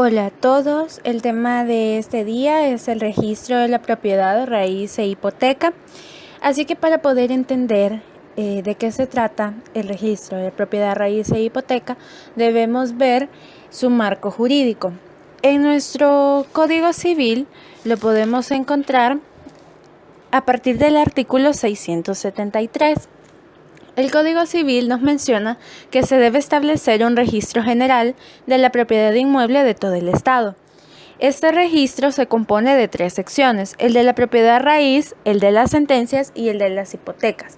Hola a todos, el tema de este día es el registro de la propiedad, raíz e hipoteca. Así que para poder entender de qué se trata el registro de propiedad, raíz e hipoteca, debemos ver su marco jurídico. En nuestro Código Civil lo podemos encontrar a partir del artículo 673. El Código Civil nos menciona que se debe establecer un registro general de la propiedad inmueble de todo el Estado. Este registro se compone de 3 secciones: el de la propiedad raíz, el de las sentencias y el de las hipotecas.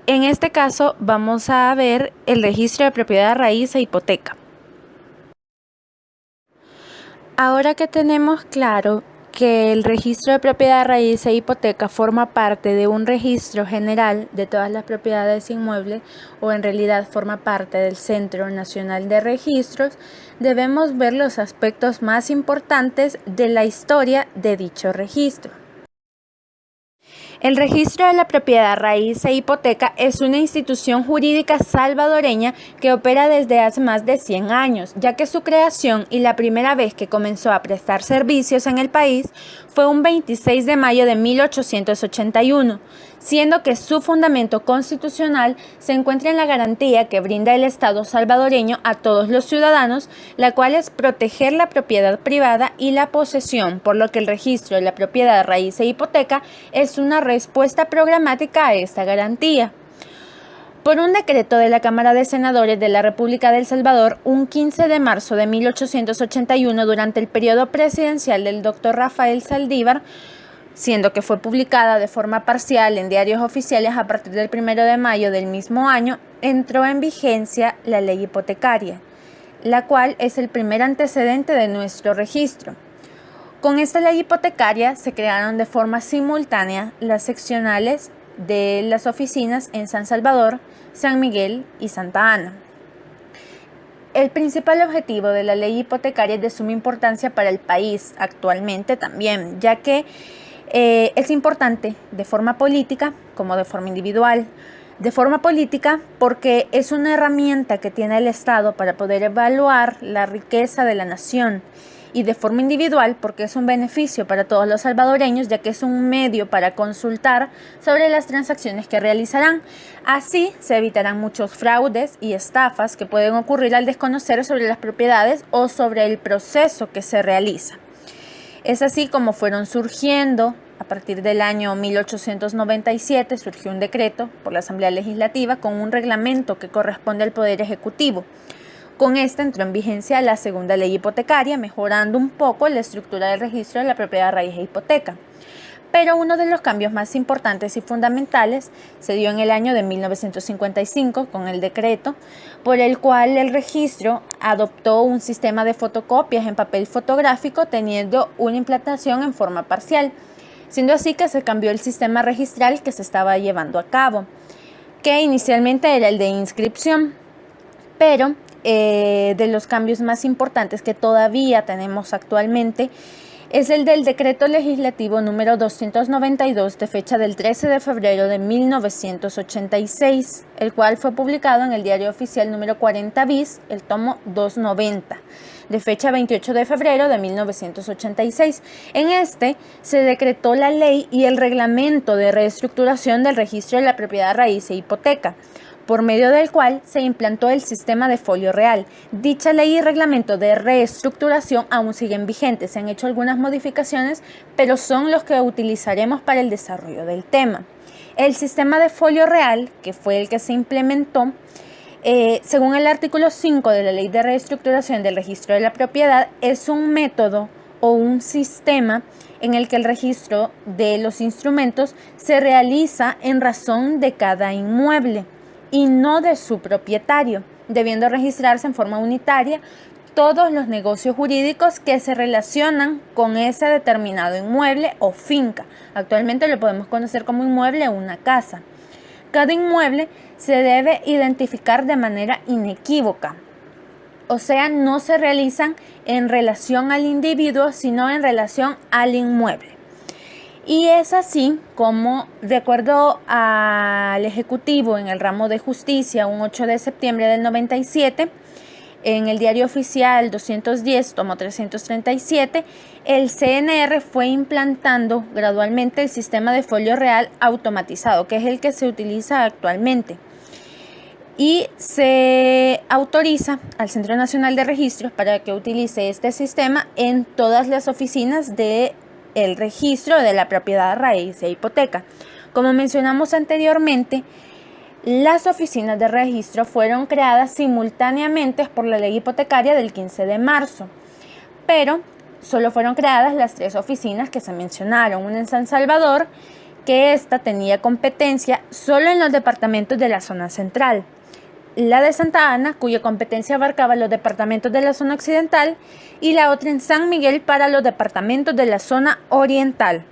En este caso vamos a ver el registro de propiedad raíz e hipoteca. Ahora que tenemos claro que el registro de propiedad raíz e hipoteca forma parte de un registro general de todas las propiedades inmuebles, o en realidad forma parte del Centro Nacional de Registros, debemos ver los aspectos más importantes de la historia de dicho registro. El registro de la propiedad raíz e hipoteca es una institución jurídica salvadoreña que opera desde hace más de 100 años, ya que su creación y la primera vez que comenzó a prestar servicios en el país fue un 26 de mayo de 1881, siendo que su fundamento constitucional se encuentra en la garantía que brinda el Estado salvadoreño a todos los ciudadanos, la cual es proteger la propiedad privada y la posesión, por lo que el registro de la propiedad raíz e hipoteca es una respuesta programática a esta garantía. Por un decreto de la Cámara de Senadores de la República de El Salvador, un 15 de marzo de 1881, durante el periodo presidencial del Dr. Rafael Saldívar, siendo que fue publicada de forma parcial en diarios oficiales a partir del 1 de mayo del mismo año, entró en vigencia la ley hipotecaria, la cual es el primer antecedente de nuestro registro. Con esta ley hipotecaria se crearon de forma simultánea las seccionales de las oficinas en San Salvador, San Miguel y Santa Ana. El principal objetivo de la ley hipotecaria es de suma importancia para el país actualmente también, ya que es importante de forma política como de forma individual. De forma política porque es una herramienta que tiene el Estado para poder evaluar la riqueza de la nación, y de forma individual porque es un beneficio para todos los salvadoreños, ya que es un medio para consultar sobre las transacciones que realizarán. Así se evitarán muchos fraudes y estafas que pueden ocurrir al desconocer sobre las propiedades o sobre el proceso que se realiza. Es así como fueron surgiendo. A partir del año 1897 surgió un decreto por la Asamblea Legislativa con un reglamento que corresponde al Poder Ejecutivo. Con esta entró en vigencia la segunda ley hipotecaria, mejorando un poco la estructura del registro de la propiedad raíz e hipoteca. Pero uno de los cambios más importantes y fundamentales se dio en el año de 1955 con el decreto por el cual el registro adoptó un sistema de fotocopias en papel fotográfico teniendo una implantación en forma parcial, siendo así que se cambió el sistema registral que se estaba llevando a cabo, que inicialmente era el de inscripción, pero de los cambios más importantes que todavía tenemos actualmente es el del decreto legislativo número 292 de fecha del 13 de febrero de 1986, el cual fue publicado en el Diario Oficial número 40 bis, el tomo 290, de fecha 28 de febrero de 1986. En este se decretó la ley y el reglamento de reestructuración del registro de la propiedad raíz e hipoteca, por medio del cual se implantó el sistema de folio real. Dicha ley y reglamento de reestructuración aún siguen vigentes. Se han hecho algunas modificaciones, pero son los que utilizaremos para el desarrollo del tema. El sistema de folio real, que fue el que se implementó, según el artículo 5 de la Ley de Reestructuración del Registro de la Propiedad, es un método o un sistema en el que el registro de los instrumentos se realiza en razón de cada inmueble y no de su propietario, debiendo registrarse en forma unitaria todos los negocios jurídicos que se relacionan con ese determinado inmueble o finca. Actualmente lo podemos conocer como inmueble o una casa. Cada inmueble se debe identificar de manera inequívoca, o sea, no se realizan en relación al individuo, sino en relación al inmueble. Y es así como, de acuerdo al Ejecutivo en el ramo de justicia, un 8 de septiembre del 97, en el Diario Oficial 210, tomo 337, el CNR fue implantando gradualmente el sistema de folio real automatizado, que es el que se utiliza actualmente. Y se autoriza al Centro Nacional de Registros para que utilice este sistema en todas las oficinas del registro de la propiedad, raíz e hipoteca. Como mencionamos anteriormente, las oficinas de registro fueron creadas simultáneamente por la ley hipotecaria del 15 de marzo, pero solo fueron creadas las 3 oficinas que se mencionaron, una en San Salvador, que esta tenía competencia solo en los departamentos de la zona central, la de Santa Ana, cuya competencia abarcaba los departamentos de la zona occidental, y la otra en San Miguel para los departamentos de la zona oriental.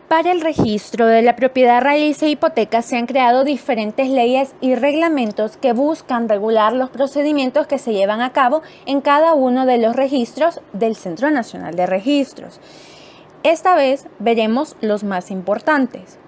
Para el registro de la propiedad, raíz e hipoteca se han creado diferentes leyes y reglamentos que buscan regular los procedimientos que se llevan a cabo en cada uno de los registros del Centro Nacional de Registros. Esta vez veremos los más importantes.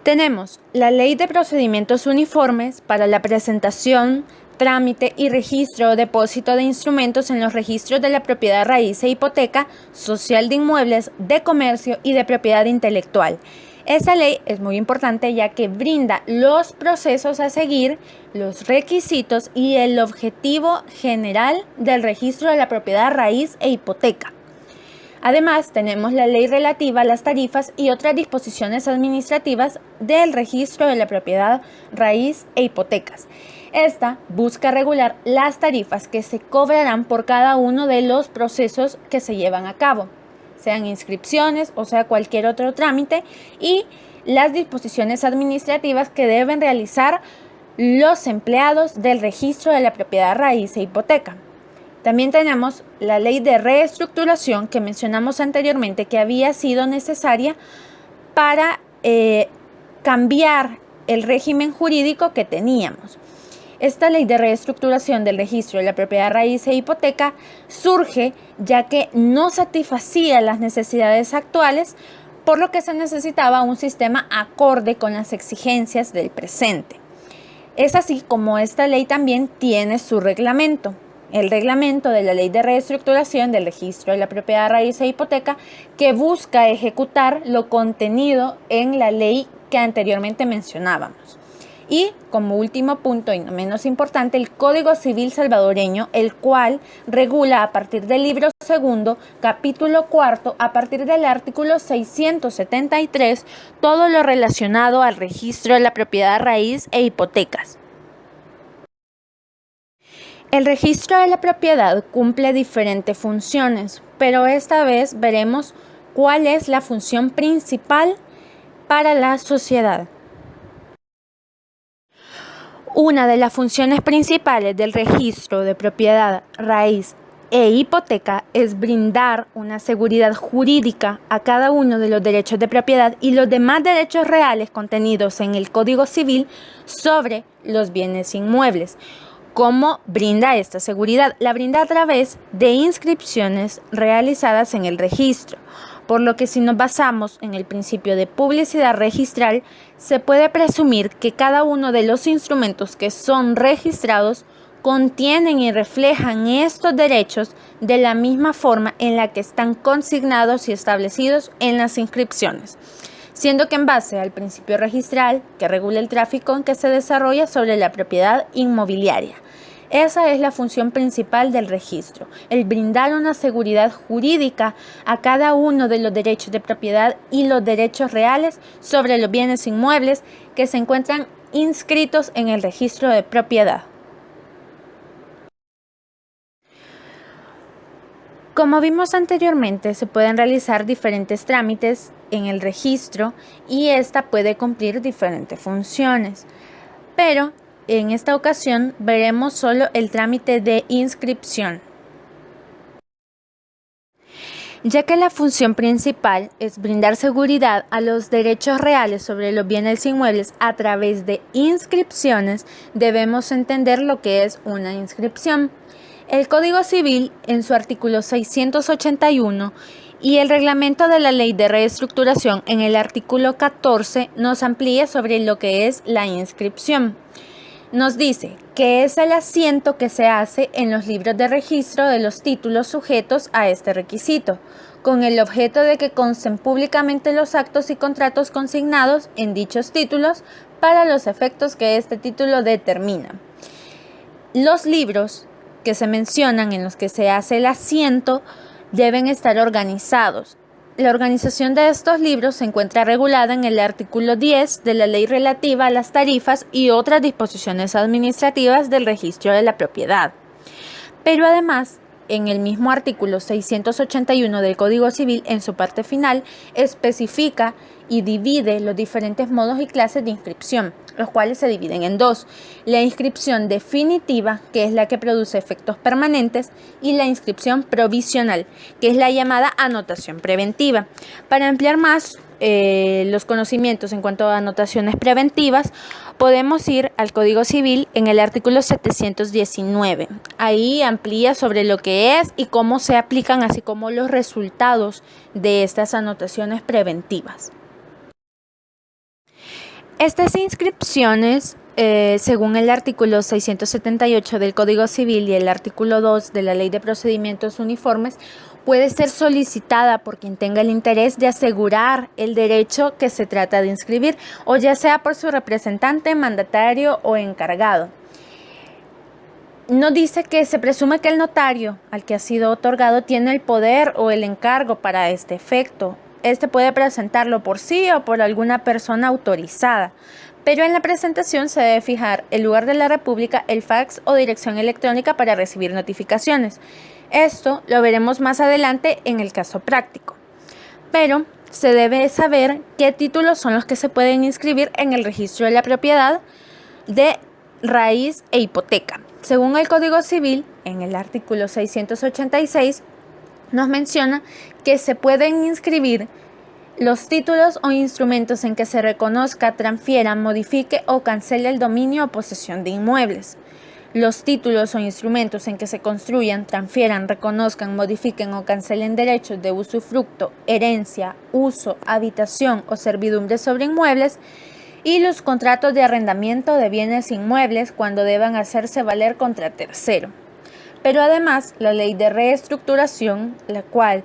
Tenemos la Ley de Procedimientos Uniformes para la presentación, trámite y registro o depósito de instrumentos en los registros de la propiedad, raíz e hipoteca, social de inmuebles, de comercio y de propiedad intelectual. Esta ley es muy importante ya que brinda los procesos a seguir, los requisitos y el objetivo general del registro de la propiedad, raíz e hipoteca. Además, tenemos la ley relativa a las tarifas y otras disposiciones administrativas del registro de la propiedad, raíz e hipotecas. Esta busca regular las tarifas que se cobrarán por cada uno de los procesos que se llevan a cabo, sean inscripciones o sea cualquier otro trámite, y las disposiciones administrativas que deben realizar los empleados del registro de la propiedad, raíz e hipoteca. También tenemos la ley de reestructuración que mencionamos anteriormente, que había sido necesaria para cambiar el régimen jurídico que teníamos. Esta ley de reestructuración del registro de la propiedad, raíz e hipoteca surge ya que no satisfacía las necesidades actuales, por lo que se necesitaba un sistema acorde con las exigencias del presente. Es así como esta ley también tiene su reglamento. El reglamento de la Ley de Reestructuración del Registro de la Propiedad, Raíz e Hipoteca, que busca ejecutar lo contenido en la ley que anteriormente mencionábamos. Y como último punto y no menos importante, el Código Civil salvadoreño, el cual regula a partir del libro segundo, capítulo cuarto, a partir del artículo 673, todo lo relacionado al registro de la propiedad, raíz e hipotecas. El registro de la propiedad cumple diferentes funciones, pero esta vez veremos cuál es la función principal para la sociedad. Una de las funciones principales del registro de propiedad, raíz e hipoteca es brindar una seguridad jurídica a cada uno de los derechos de propiedad y los demás derechos reales contenidos en el Código Civil sobre los bienes inmuebles. ¿Cómo brinda esta seguridad? La brinda a través de inscripciones realizadas en el registro, por lo que si nos basamos en el principio de publicidad registral, se puede presumir que cada uno de los instrumentos que son registrados contienen y reflejan estos derechos de la misma forma en la que están consignados y establecidos en las inscripciones, siendo que en base al principio registral que regula el tráfico en que se desarrolla sobre la propiedad inmobiliaria. Esa es la función principal del registro, el brindar una seguridad jurídica a cada uno de los derechos de propiedad y los derechos reales sobre los bienes inmuebles que se encuentran inscritos en el registro de propiedad. Como vimos anteriormente, se pueden realizar diferentes trámites en el registro y esta puede cumplir diferentes funciones, pero en esta ocasión veremos solo el trámite de inscripción, ya que la función principal es brindar seguridad a los derechos reales sobre los bienes inmuebles a través de inscripciones. Debemos entender lo que es una inscripción. El Código Civil, en su artículo 681, Y el reglamento de la Ley de Reestructuración en el artículo 14 nos amplía sobre lo que es la inscripción. Nos dice que es el asiento que se hace en los libros de registro de los títulos sujetos a este requisito, con el objeto de que consten públicamente los actos y contratos consignados en dichos títulos para los efectos que este título determina. Los libros que se mencionan en los que se hace el asiento deben estar organizados. La organización de estos libros se encuentra regulada en el artículo 10 de la ley relativa a las tarifas y otras disposiciones administrativas del registro de la propiedad. Pero además, en el mismo artículo 681 del Código Civil, en su parte final, especifica y divide los diferentes modos y clases de inscripción, los cuales se dividen en dos: la inscripción definitiva, que es la que produce efectos permanentes, y la inscripción provisional, que es la llamada anotación preventiva. Para ampliar más los conocimientos en cuanto a anotaciones preventivas, podemos ir al Código Civil en el artículo 719. Ahí amplía sobre lo que es y cómo se aplican, así como los resultados de estas anotaciones preventivas. Estas inscripciones, según el artículo 678 del Código Civil y el artículo 2 de la Ley de Procedimientos Uniformes, puede ser solicitada por quien tenga el interés de asegurar el derecho que se trata de inscribir, o ya sea por su representante, mandatario o encargado. Nos dice que se presume que el notario al que ha sido otorgado tiene el poder o el encargo para este efecto. Este puede presentarlo por sí o por alguna persona autorizada, pero en la presentación se debe fijar el lugar de la República, el fax o dirección electrónica para recibir notificaciones. Esto lo veremos más adelante en el caso práctico, pero se debe saber qué títulos son los que se pueden inscribir en el registro de la propiedad de raíz e hipoteca. Según el Código Civil, en el artículo 686, nos menciona que se pueden inscribir los títulos o instrumentos en que se reconozca, transfiera, modifique o cancele el dominio o posesión de inmuebles. Los títulos o instrumentos en que se construyan, transfieran, reconozcan, modifiquen o cancelen derechos de usufructo, herencia, uso, habitación o servidumbre sobre inmuebles, y los contratos de arrendamiento de bienes inmuebles cuando deban hacerse valer contra tercero. Pero además, la Ley de Reestructuración, la cual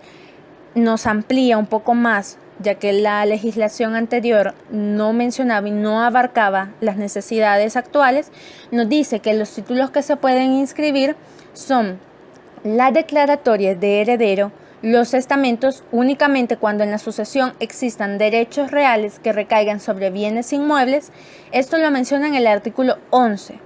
nos amplía un poco más, ya que la legislación anterior no mencionaba y no abarcaba las necesidades actuales, nos dice que los títulos que se pueden inscribir son las declaratorias de heredero, los testamentos únicamente cuando en la sucesión existan derechos reales que recaigan sobre bienes inmuebles. Esto lo menciona en el artículo 11.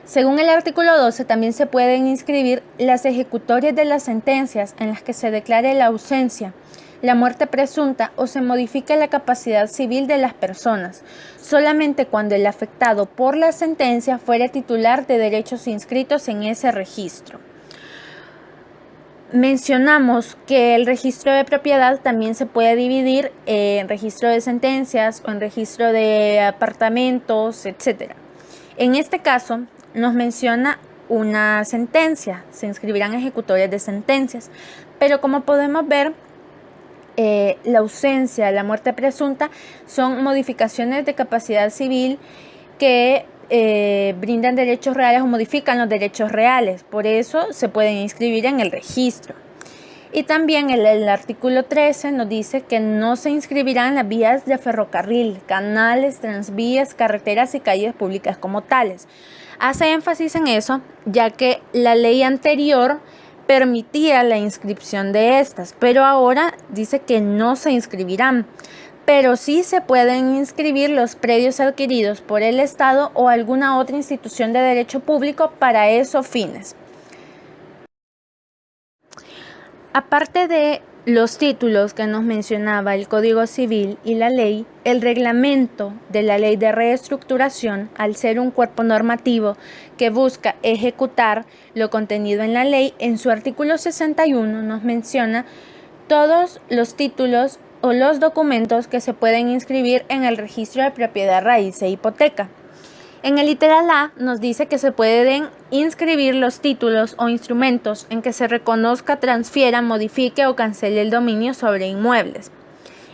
Según el artículo 12, también se pueden inscribir las ejecutorias de las sentencias en las que se declare la ausencia, la muerte presunta o se modifique la capacidad civil de las personas, solamente cuando el afectado por la sentencia fuera titular de derechos inscritos en ese registro. Mencionamos que el registro de propiedad también se puede dividir en registro de sentencias o en registro de apartamentos, etc. En este caso, nos menciona una sentencia, se inscribirán ejecutorias de sentencias, pero como podemos ver, la ausencia, la muerte presunta son modificaciones de capacidad civil que brindan derechos reales o modifican los derechos reales, por eso se pueden inscribir en el registro. Y también el artículo 13 nos dice que no se inscribirán las vías de ferrocarril, canales, transvías, carreteras y calles públicas como tales. Hace énfasis en eso, ya que la ley anterior permitía la inscripción de estas, pero ahora dice que no se inscribirán, pero sí se pueden inscribir los predios adquiridos por el Estado o alguna otra institución de derecho público para esos fines. Aparte de los títulos que nos mencionaba el Código Civil y la ley, el reglamento de la Ley de Reestructuración, al ser un cuerpo normativo que busca ejecutar lo contenido en la ley, en su artículo 61 nos menciona todos los títulos o los documentos que se pueden inscribir en el registro de propiedad, raíz e hipoteca. En el literal A nos dice que se pueden inscribir los títulos o instrumentos en que se reconozca, transfiera, modifique o cancele el dominio sobre inmuebles.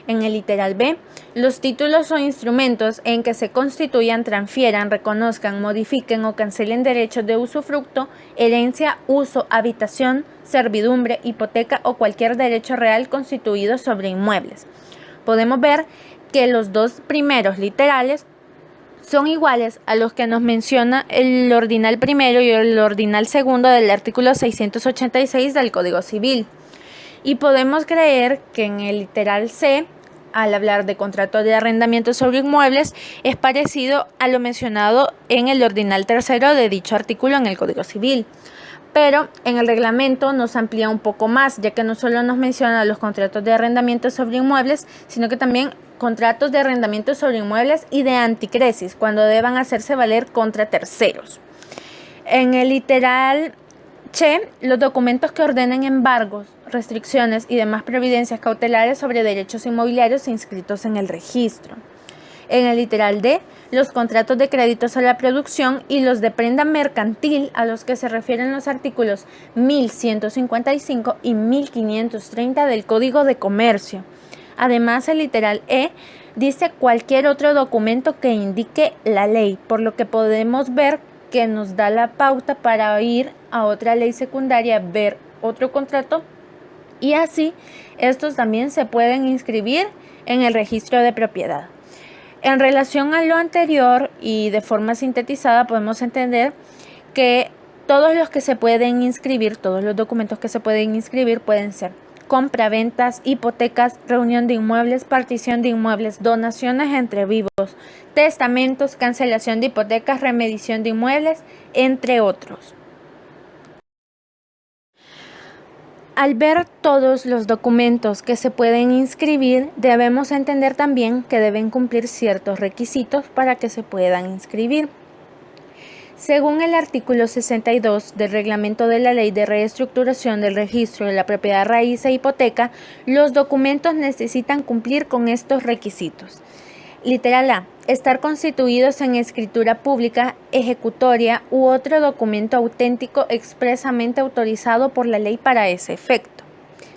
En el literal B, los títulos o instrumentos en que se constituyan, transfieran, reconozcan, modifiquen o cancelen derechos de usufructo, herencia, uso, habitación, servidumbre, hipoteca o cualquier derecho real constituido sobre inmuebles. Podemos ver que los dos primeros literales son iguales a los que nos menciona el ordinal primero y el ordinal segundo del artículo 686 del Código Civil. Y podemos creer que en el literal C, al hablar de contrato de arrendamiento sobre inmuebles, es parecido a lo mencionado en el ordinal tercero de dicho artículo en el Código Civil. Pero en el reglamento nos amplía un poco más, ya que no solo nos menciona los contratos de arrendamiento sobre inmuebles, sino que también contratos de arrendamiento sobre inmuebles y de anticresis, cuando deban hacerse valer contra terceros. En el literal Che, los documentos que ordenen embargos, restricciones y demás providencias cautelares sobre derechos inmobiliarios inscritos en el registro. En el literal D, los contratos de créditos a la producción y los de prenda mercantil, a los que se refieren los artículos 1155 y 1530 del Código de Comercio. Además, el literal E dice cualquier otro documento que indique la ley, por lo que podemos ver que nos da la pauta para ir a otra ley secundaria, ver otro contrato, y así estos también se pueden inscribir en el registro de propiedad. En relación a lo anterior y de forma sintetizada, podemos entender que todos los que se pueden inscribir, todos los documentos que se pueden inscribir pueden ser compraventas, hipotecas, reunión de inmuebles, partición de inmuebles, donaciones entre vivos, testamentos, cancelación de hipotecas, remediación de inmuebles, entre otros. Al ver todos los documentos que se pueden inscribir, debemos entender también que deben cumplir ciertos requisitos para que se puedan inscribir. Según el artículo 62 del Reglamento de la Ley de Reestructuración del Registro de la Propiedad Raíz e Hipoteca, los documentos necesitan cumplir con estos requisitos. Literal A. Estar constituidos en escritura pública, ejecutoria u otro documento auténtico expresamente autorizado por la ley para ese efecto.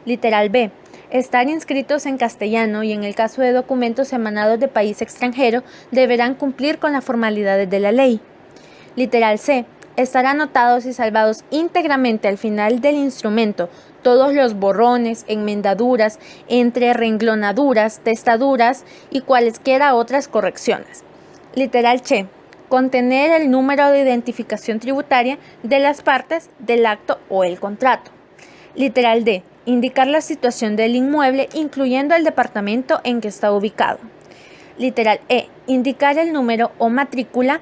Literal B. Estar inscritos en castellano y en el caso de documentos emanados de país extranjero deberán cumplir con las formalidades de la ley. Literal C. Estar anotados y salvados íntegramente al final del instrumento todos los borrones, enmendaduras, entrerenglonaduras, testaduras y cualesquiera otras correcciones. Literal Che. Contener el número de identificación tributaria de las partes del acto o el contrato. Literal D. Indicar la situación del inmueble, incluyendo el departamento en que está ubicado. Literal E. Indicar el número o matrícula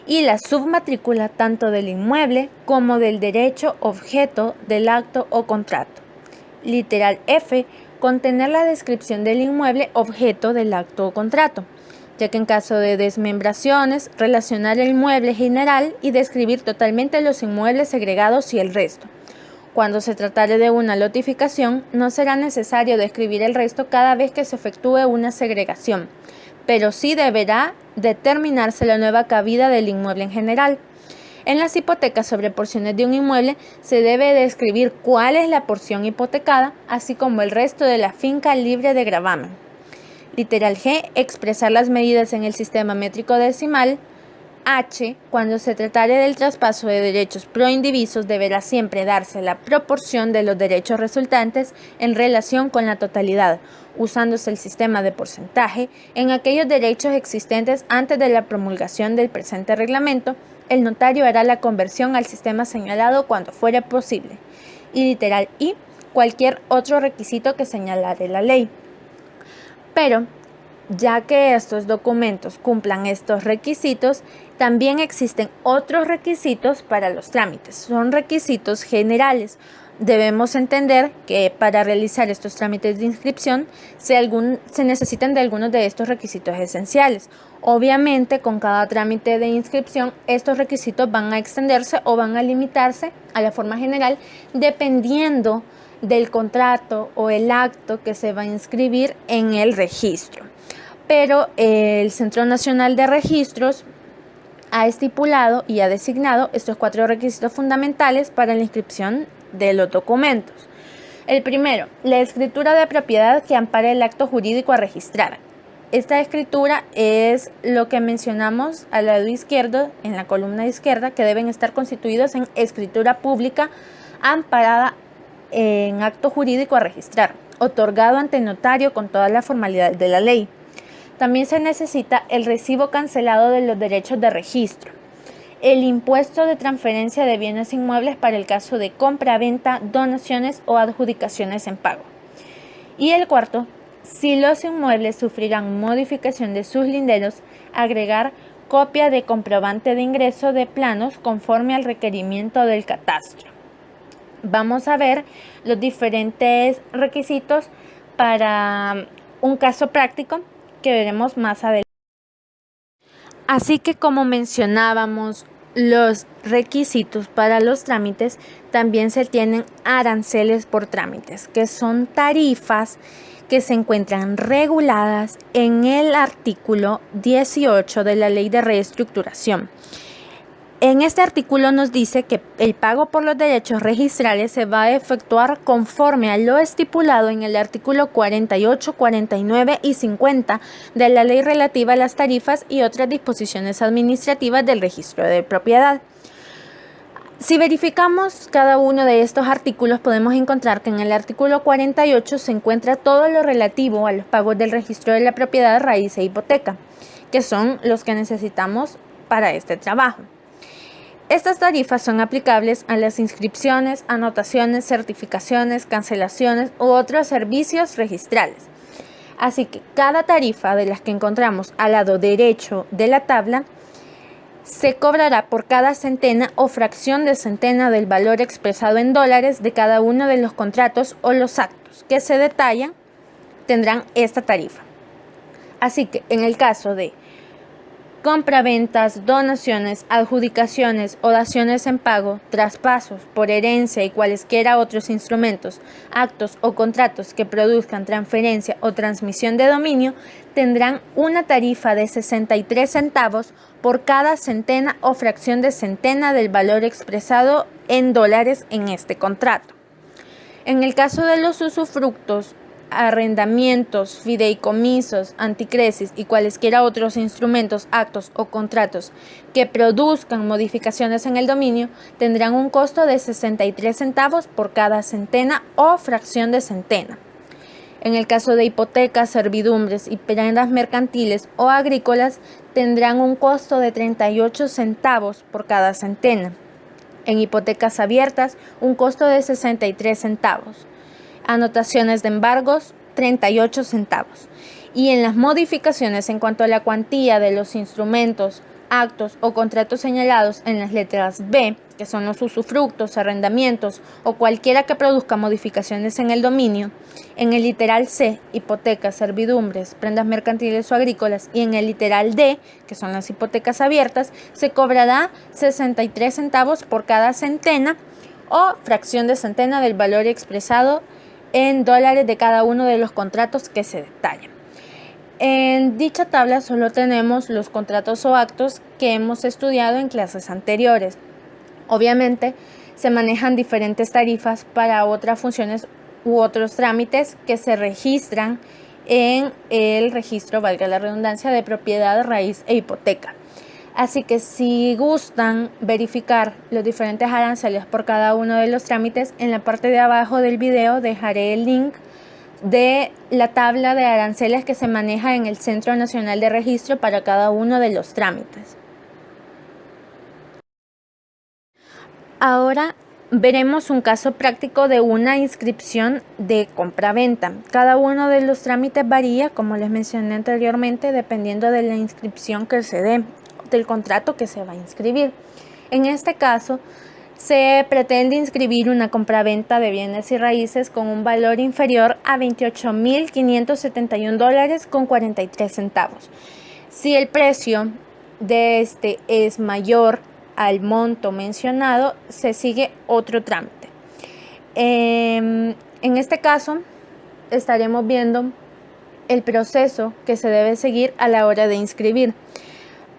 y la submatrícula tanto del inmueble como del derecho objeto del acto o contrato. Literal F. Contener la descripción del inmueble objeto del acto o contrato, ya que en caso de desmembraciones, relacionar el inmueble general y describir totalmente los inmuebles segregados y el resto. Cuando se tratare de una lotificación, no será necesario describir el resto cada vez que se efectúe una segregación, pero sí deberá determinarse la nueva cabida del inmueble en general. En las hipotecas sobre porciones de un inmueble se debe describir cuál es la porción hipotecada, así como el resto de la finca libre de gravamen. Literal G. Expresar las medidas en el sistema métrico decimal. H. Cuando se tratare del traspaso de derechos proindivisos, deberá siempre darse la proporción de los derechos resultantes en relación con la totalidad, usándose el sistema de porcentaje en aquellos derechos existentes antes de la promulgación del presente reglamento. El notario hará la conversión al sistema señalado cuando fuere posible. Y literal I. Cualquier otro requisito que señalare la ley. Pero, ya que estos documentos cumplan estos requisitos, también existen otros requisitos para los trámites. Son requisitos generales. Debemos entender que para realizar estos trámites de inscripción se necesitan de algunos de estos requisitos esenciales. Obviamente, con cada trámite de inscripción, estos requisitos van a extenderse o van a limitarse a la forma general, dependiendo del contrato o el acto que se va a inscribir en el registro. Pero el Centro Nacional de Registros ha estipulado y ha designado estos 4 requisitos fundamentales para la inscripción de los documentos. El primero, la escritura de propiedad que ampare el acto jurídico a registrar. Esta escritura es lo que mencionamos al lado izquierdo, en la columna izquierda, que deben estar constituidos en escritura pública amparada en acto jurídico a registrar, otorgado ante notario con todas las formalidades de la ley. También se necesita el recibo cancelado de los derechos de registro, el impuesto de transferencia de bienes inmuebles para el caso de compra-venta, donaciones o adjudicaciones en pago. Y el cuarto, si los inmuebles sufrirán modificación de sus linderos, agregar copia de comprobante de ingreso de planos conforme al requerimiento del catastro. Vamos a ver los diferentes requisitos para un caso práctico que veremos más adelante. Así que, como mencionábamos, los requisitos para los trámites, también se tienen aranceles por trámites, que son tarifas que se encuentran reguladas en el artículo 18 de la Ley de Reestructuración. En este artículo nos dice que el pago por los derechos registrales se va a efectuar conforme a lo estipulado en el artículo 48, 49 y 50 de la ley relativa a las tarifas y otras disposiciones administrativas del registro de propiedad. Si verificamos cada uno de estos artículos, podemos encontrar que en el artículo 48 se encuentra todo lo relativo a los pagos del registro de la propiedad, raíz e hipoteca, que son los que necesitamos para este trabajo. Estas tarifas son aplicables a las inscripciones, anotaciones, certificaciones, cancelaciones u otros servicios registrales. Así que cada tarifa de las que encontramos al lado derecho de la tabla se cobrará por cada centena o fracción de centena del valor expresado en dólares de cada uno de los contratos o los actos que se detallan tendrán esta tarifa. Así que en el caso de compraventas, donaciones, adjudicaciones o daciones en pago, traspasos por herencia y cualesquiera otros instrumentos, actos o contratos que produzcan transferencia o transmisión de dominio, tendrán una tarifa de 63 centavos por cada centena o fracción de centena del valor expresado en dólares en este contrato. En el caso de los usufructos, arrendamientos, fideicomisos, anticresis y cualesquiera otros instrumentos, actos o contratos que produzcan modificaciones en el dominio, tendrán un costo de 63 centavos por cada centena o fracción de centena. En el caso de hipotecas, servidumbres y prendas mercantiles o agrícolas, tendrán un costo de 38 centavos por cada centena. En hipotecas abiertas, un costo de 63 centavos. Anotaciones de embargos, 38 centavos. Y en las modificaciones en cuanto a la cuantía de los instrumentos, actos o contratos señalados en las letras B, que son los usufructos, arrendamientos o cualquiera que produzca modificaciones en el dominio, en el literal C, hipotecas, servidumbres, prendas mercantiles o agrícolas, y en el literal D, que son las hipotecas abiertas, se cobrará 63 centavos por cada centena o fracción de centena del valor expresado en dólares de cada uno de los contratos que se detallan. En dicha tabla solo tenemos los contratos o actos que hemos estudiado en clases anteriores. Obviamente se manejan diferentes tarifas para otras funciones u otros trámites que se registran en el registro, valga la redundancia, de propiedad, raíz e hipoteca. Así que si gustan verificar los diferentes aranceles por cada uno de los trámites, en la parte de abajo del video dejaré el link de la tabla de aranceles que se maneja en el Centro Nacional de Registro para cada uno de los trámites. Ahora veremos un caso práctico de una inscripción de compraventa. Cada uno de los trámites varía, como les mencioné anteriormente, dependiendo de la inscripción que se dé, del contrato que se va a inscribir. En este caso, se pretende inscribir una compraventa de bienes y raíces con un valor inferior a $28,571 con 43 centavos. Si el precio de este es mayor al monto mencionado, se sigue otro trámite. En este caso, estaremos viendo el proceso que se debe seguir a la hora de inscribir.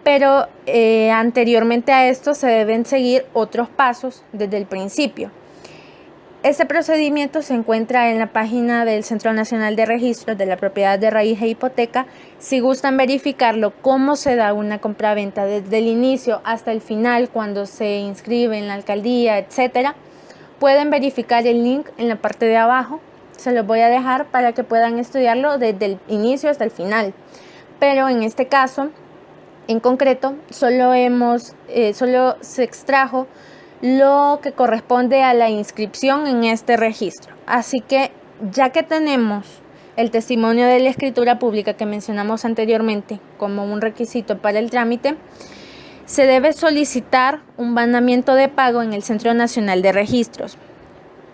pero anteriormente a esto se deben seguir otros pasos desde el principio. Este procedimiento se encuentra en la página del Centro Nacional de Registros de la Propiedad de Raíz e Hipoteca. Si gustan verificarlo, cómo se da una compraventa desde el inicio hasta el final, cuando se inscribe en la alcaldía, etcétera, pueden verificar el link en la parte de abajo. Se los voy a dejar para que puedan estudiarlo desde el inicio hasta el final. Pero en este caso, en concreto, solo se extrajo lo que corresponde a la inscripción en este registro. Así que ya que tenemos el testimonio de la escritura pública que mencionamos anteriormente como un requisito para el trámite, se debe solicitar un mandamiento de pago en el Centro Nacional de Registros.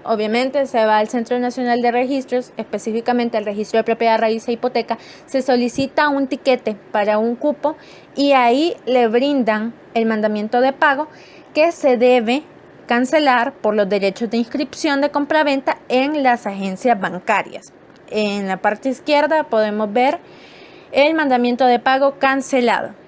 Obviamente se va al Centro Nacional de Registros, específicamente al Registro de Propiedad, Raíz e Hipoteca, se solicita un tiquete para un cupo y ahí le brindan el mandamiento de pago que se debe cancelar por los derechos de inscripción de compraventa en las agencias bancarias. En la parte izquierda podemos ver el mandamiento de pago cancelado.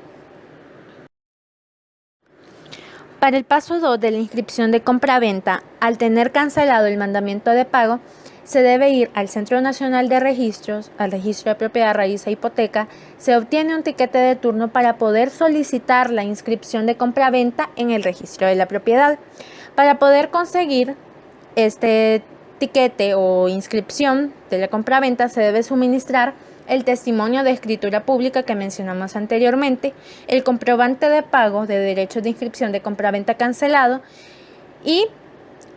Para el paso 2 de la inscripción de compraventa, al tener cancelado el mandamiento de pago, se debe ir al Centro Nacional de Registros, al Registro de Propiedad, Raíz e Hipoteca, se obtiene un tiquete de turno para poder solicitar la inscripción de compraventa en el registro de la propiedad. Para poder conseguir este tiquete o inscripción de la compraventa se debe suministrar el testimonio de escritura pública que mencionamos anteriormente, el comprobante de pago de derechos de inscripción de compraventa cancelado y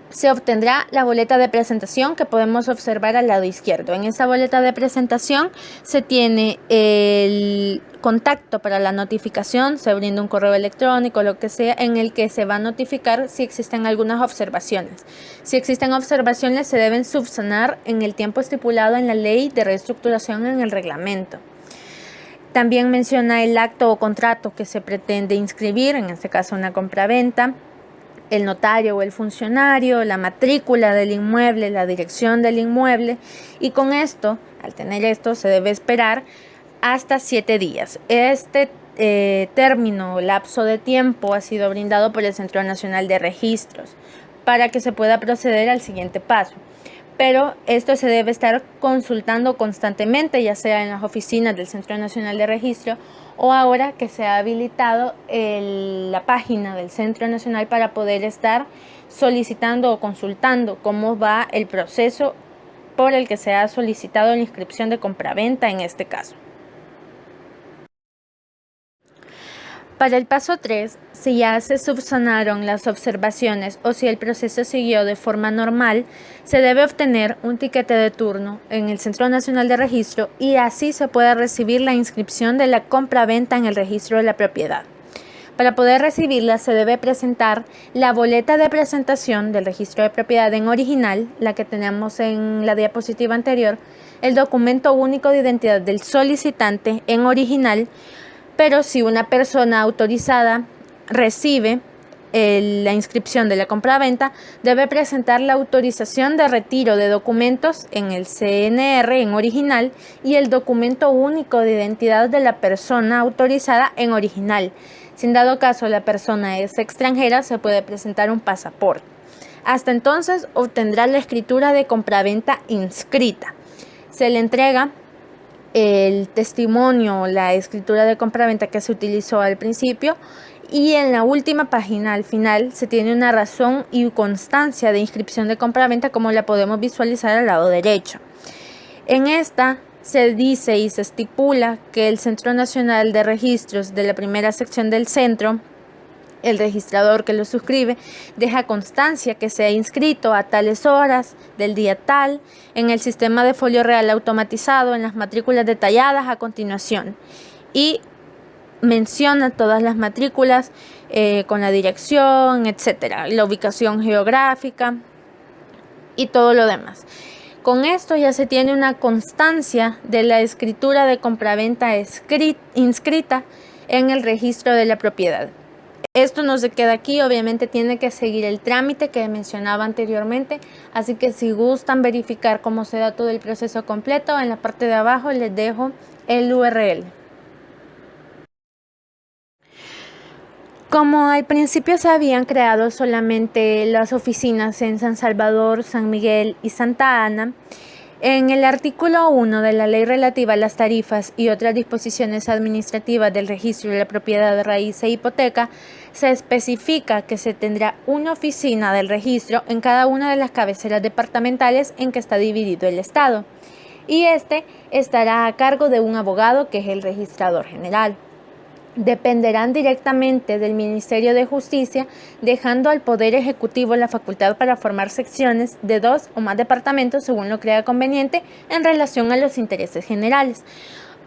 se obtendrá la boleta de presentación que podemos observar al lado izquierdo. En esa boleta de presentación se tiene el contacto para la notificación, se brinda un correo electrónico, lo que sea, en el que se va a notificar si existen algunas observaciones. Si existen observaciones, se deben subsanar en el tiempo estipulado en la ley de reestructuración en el reglamento. También menciona el acto o contrato que se pretende inscribir, en este caso una compraventa, el notario o el funcionario, la matrícula del inmueble, la dirección del inmueble, y con esto, al tener esto, se debe esperar hasta 7 días. Este término o lapso de tiempo ha sido brindado por el Centro Nacional de Registros para que se pueda proceder al siguiente paso. Pero esto se debe estar consultando constantemente, ya sea en las oficinas del Centro Nacional de Registro o ahora que se ha habilitado la página del Centro Nacional para poder estar solicitando o consultando cómo va el proceso por el que se ha solicitado la inscripción de compraventa en este caso. Para el paso 3, si ya se subsanaron las observaciones o si el proceso siguió de forma normal, se debe obtener un tiquete de turno en el Centro Nacional de Registro y así se puede recibir la inscripción de la compraventa en el registro de la propiedad. Para poder recibirla se debe presentar la boleta de presentación del registro de propiedad en original, la que tenemos en la diapositiva anterior, el documento único de identidad del solicitante en original. Pero si una persona autorizada recibe la inscripción de la compraventa, debe presentar la autorización de retiro de documentos en el CNR en original y el documento único de identidad de la persona autorizada en original. Si en dado caso la persona es extranjera, se puede presentar un pasaporte. Hasta entonces obtendrá la escritura de compraventa inscrita. Se le entrega el testimonio, la escritura de compraventa que se utilizó al principio y en la última página al final se tiene una razón y constancia de inscripción de compraventa como la podemos visualizar al lado derecho. En esta se dice y se estipula que el Centro Nacional de Registros de la primera sección del centro, el registrador que lo suscribe, deja constancia que se ha inscrito a tales horas del día tal en el sistema de folio real automatizado en las matrículas detalladas a continuación y menciona todas las matrículas con la dirección, etcétera, la ubicación geográfica y todo lo demás. Con esto ya se tiene una constancia de la escritura de compraventa inscrita en el registro de la propiedad. Esto no se queda aquí, obviamente tiene que seguir el trámite que mencionaba anteriormente, así que si gustan verificar cómo se da todo el proceso completo, en la parte de abajo les dejo el URL. Como al principio se habían creado solamente las oficinas en San Salvador, San Miguel y Santa Ana, en el artículo 1 de la Ley relativa a las tarifas y otras disposiciones administrativas del registro de la propiedad de raíz e hipoteca, se especifica que se tendrá una oficina del registro en cada una de las cabeceras departamentales en que está dividido el Estado, y este estará a cargo de un abogado que es el registrador general. Dependerán directamente del Ministerio de Justicia, dejando al Poder Ejecutivo la facultad para formar secciones de 2 o más departamentos según lo crea conveniente en relación a los intereses generales.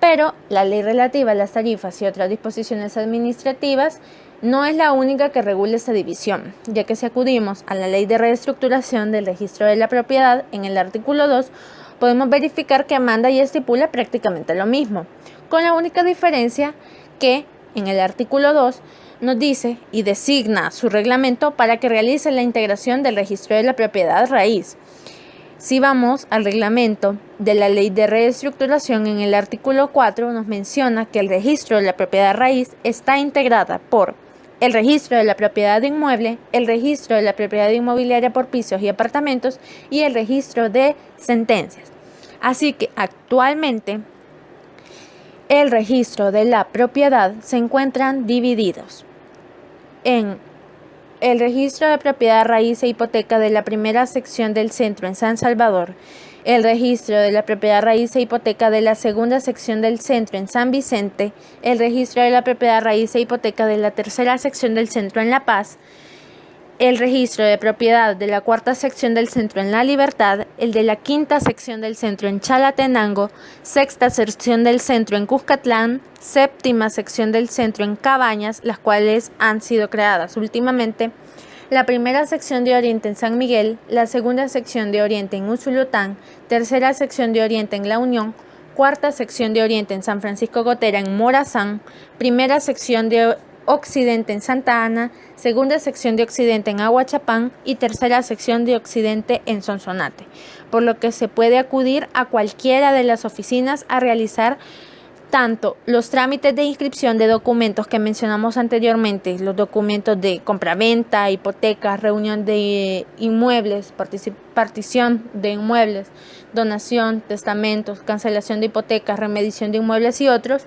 Pero la ley relativa a las tarifas y otras disposiciones administrativas no es la única que regula esta división, ya que si acudimos a la Ley de Reestructuración del Registro de la Propiedad, en el artículo 2, podemos verificar que manda y estipula prácticamente lo mismo, con la única diferencia que en el artículo 2 nos dice y designa su reglamento para que realice la integración del registro de la propiedad raíz. Si vamos al reglamento de la Ley de Reestructuración, en el artículo 4 nos menciona que el registro de la propiedad raíz está integrada por el registro de la propiedad inmueble, el registro de la propiedad inmobiliaria por pisos y apartamentos y el registro de sentencias. Así que actualmente el registro de la propiedad se encuentran divididos en el registro de propiedad raíz e hipoteca de la primera sección del centro en San Salvador, el registro de la propiedad raíz e hipoteca de la segunda sección del centro en San Vicente, el registro de la propiedad raíz e hipoteca de la tercera sección del centro en La Paz, el registro de propiedad de la cuarta sección del centro en La Libertad, el de la quinta sección del centro en Chalatenango, sexta sección del centro en Cuscatlán, séptima sección del centro en Cabañas, las cuales han sido creadas últimamente, la primera sección de Oriente en San Miguel, la segunda sección de Oriente en Usulután, tercera sección de Oriente en La Unión, cuarta sección de Oriente en San Francisco Gotera en Morazán, primera sección de Occidente en Santa Ana, segunda sección de Occidente en Aguachapán y tercera sección de Occidente en Sonsonate, por lo que se puede acudir a cualquiera de las oficinas a realizar tanto los trámites de inscripción de documentos que mencionamos anteriormente, los documentos de compraventa, hipotecas, reunión de inmuebles, partición de inmuebles, donación, testamentos, cancelación de hipotecas, remediación de inmuebles y otros,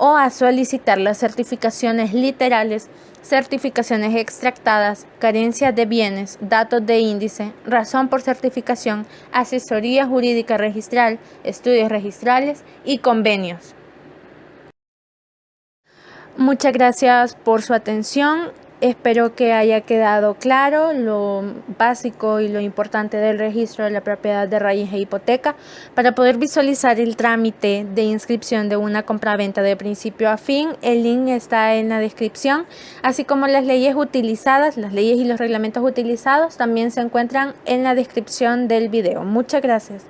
o a solicitar las certificaciones literales, certificaciones extractadas, carencia de bienes, datos de índice, razón por certificación, asesoría jurídica registral, estudios registrales y convenios. Muchas gracias por su atención. Espero que haya quedado claro lo básico y lo importante del registro de la propiedad de raíz e hipoteca para poder visualizar el trámite de inscripción de una compraventa de principio a fin. El link está en la descripción, así como las leyes utilizadas, las leyes y los reglamentos utilizados también se encuentran en la descripción del video. Muchas gracias.